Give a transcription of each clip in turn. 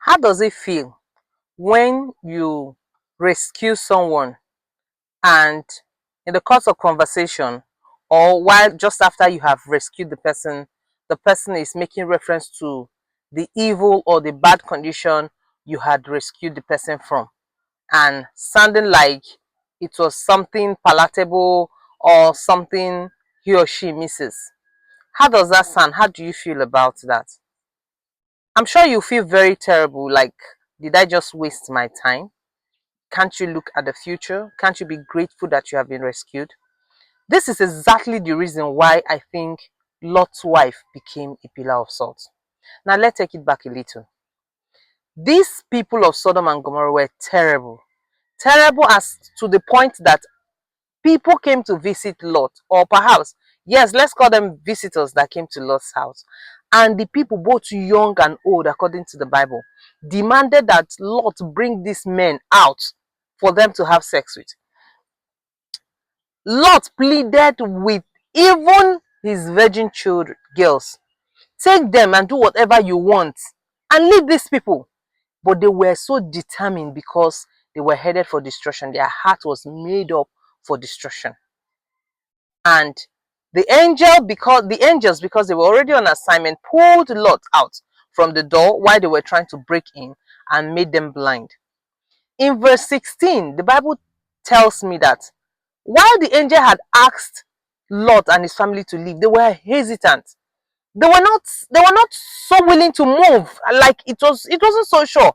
How does it feel when you rescue someone and in the course of conversation or while just after you have rescued the person is making reference to the evil or the bad condition you had rescued the person from and sounding like it was something palatable or something he or she misses? How does that sound? How do you feel about that? I'm sure you feel very terrible, like, did I just waste my time? Can't you look at the future? Can't you be grateful that you have been rescued? This is exactly the reason why I think Lot's wife became a pillar of salt. Now let's take it back a little. These people of Sodom and Gomorrah were terrible. Terrible as to the point that people came to visit Lot, or perhaps, yes, let's call them visitors that came to Lot's house. And the people, both young and old, according to the Bible, demanded that Lot bring these men out for them to have sex with. Lot pleaded with even his virgin children, girls, take them and do whatever you want and leave these people. But they were so determined because they were headed for destruction. Their heart was made up for destruction. And the angels, because they were already on assignment, pulled Lot out from the door while they were trying to break in and made them blind. In verse 16, the Bible tells me that while the angel had asked Lot and his family to leave, they were hesitant. They were not so willing to move. Like it wasn't so sure.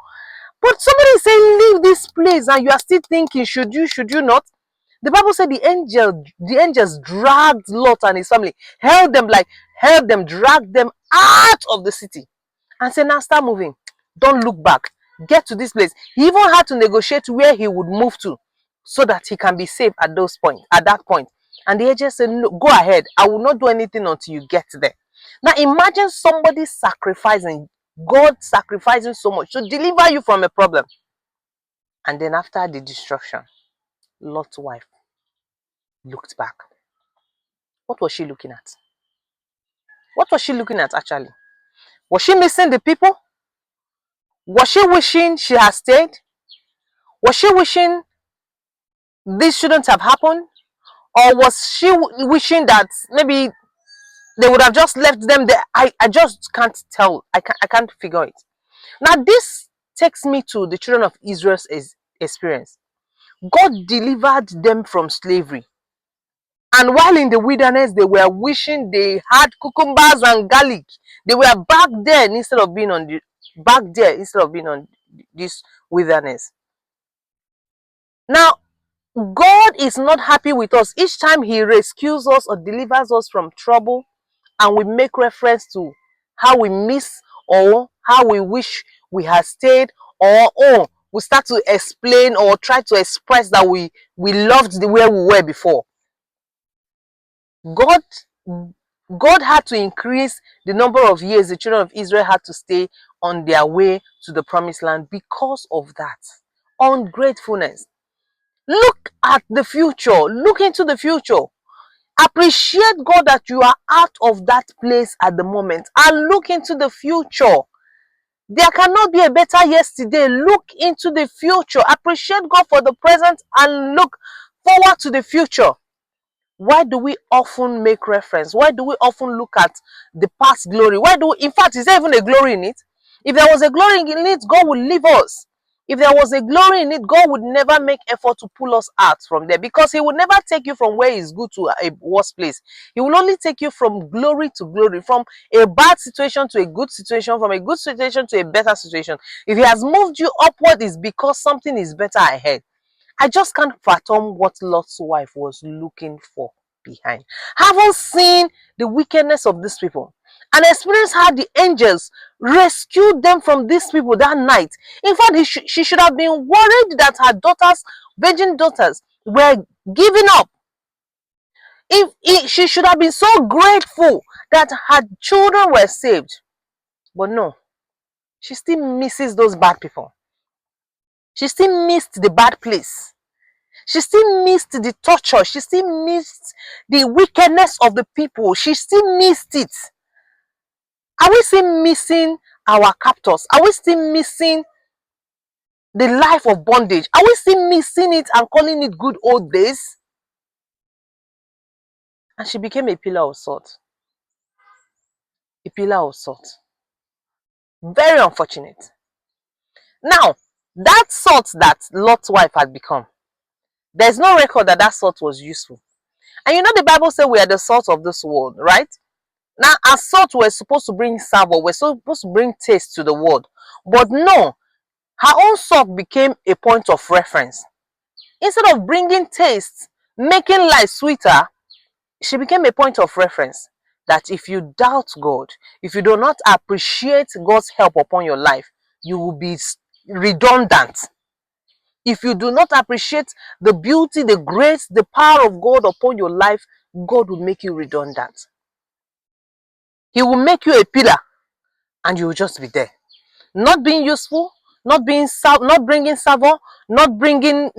But somebody is saying, leave this place, and you are still thinking, should you not? The Bible said the angels dragged Lot and his family, held them, dragged them out of the city, and said, now start moving. Don't look back. Get to this place. He even had to negotiate where he would move to so that he can be safe at that point. And the angel said, no, go ahead. I will not do anything until you get there. Now imagine somebody sacrificing, God sacrificing so much to deliver you from a problem. And then after the destruction, Lot's wife looked back. What was she looking at? What was she looking at actually? Was she missing the people? Was she wishing she had stayed? Was she wishing this shouldn't have happened? Or was she wishing that maybe they would have just left them there? I just can't tell. I can't figure it. Now this takes me to the children of Israel's experience. God delivered them from slavery. And while in the wilderness, they were wishing they had cucumbers and garlic. They were back there instead of being on this wilderness. Now, God is not happy with us. Each time He rescues us or delivers us from trouble, and we make reference to how we miss or how we wish we had stayed, or we start to explain or try to express that we loved the way we were before. God had to increase the number of years the children of Israel had to stay on their way to the promised land because of that ungratefulness. Look at the future. Look into the future. Appreciate God that you are out of that place at the moment and look into the future. There cannot be a better yesterday. Look into the future. Appreciate God for the present and look forward to the future. Why do we often make reference? Why do we often look at the past glory? In fact, is there even a glory in it? If there was a glory in it, God would leave us. If there was a glory in it, God would never make effort to pull us out from there, because He would never take you from where is good to a worse place. He will only take you from glory to glory, from a bad situation to a good situation, from a good situation to a better situation. If He has moved you upward, it's because something is better ahead. I just can't fathom what Lot's wife was looking for behind. Having seen the wickedness of these people and experienced how the angels rescued them from these people that night. In fact, she should have been worried that her daughters, virgin daughters, were giving up. She should have been so grateful that her children were saved. But no, she still misses those bad people. She still missed the bad place. She still missed the torture. She still missed the wickedness of the people. She still missed it. Are we still missing our captors? Are we still missing the life of bondage? Are we still missing it and calling it good old days? And she became a pillar of salt. A pillar of salt. Very unfortunate. Now, that salt that Lot's wife had become, there's no record that that salt was useful. And you know the Bible says we are the salt of this world, right? Now, as salt, we're supposed to bring savour, we're supposed to bring taste to the world. But no, her own salt became a point of reference. Instead of bringing taste, making life sweeter, she became a point of reference. That if you doubt God, if you do not appreciate God's help upon your life, you will be redundant. If you do not appreciate the beauty, the grace, the power of God upon your life, God will make you redundant. He will make you a pillar and you will just be there. Not being useful, not bringing savor, not giving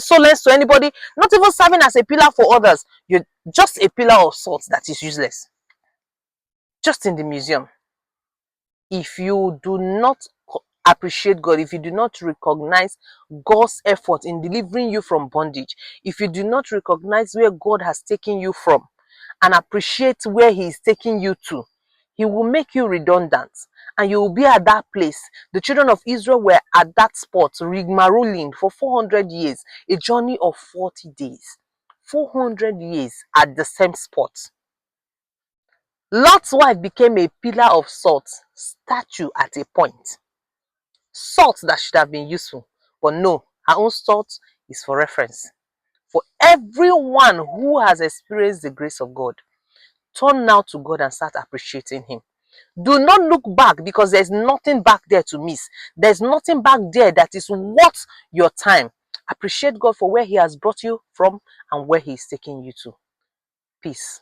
solace to anybody, not even serving as a pillar for others. You're just a pillar of salt that is useless. Just in the museum. If you do not appreciate God, if you do not recognize God's effort in delivering you from bondage, if you do not recognize where God has taken you from and appreciate where He is taking you to, He will make you redundant and you will be at that place. The children of Israel were at that spot, rigmaroling for 400 years, a journey of 40 days. 400 years at the same spot. Lot's wife became a pillar of salt, statue at a point. Salt that should have been useful, but no, her own salt is for reference. For everyone who has experienced the grace of God, turn now to God and start appreciating Him. Do not look back, because there's nothing back there to miss. There's nothing back there that is worth your time. Appreciate God for where He has brought you from and where He is taking you to. Peace.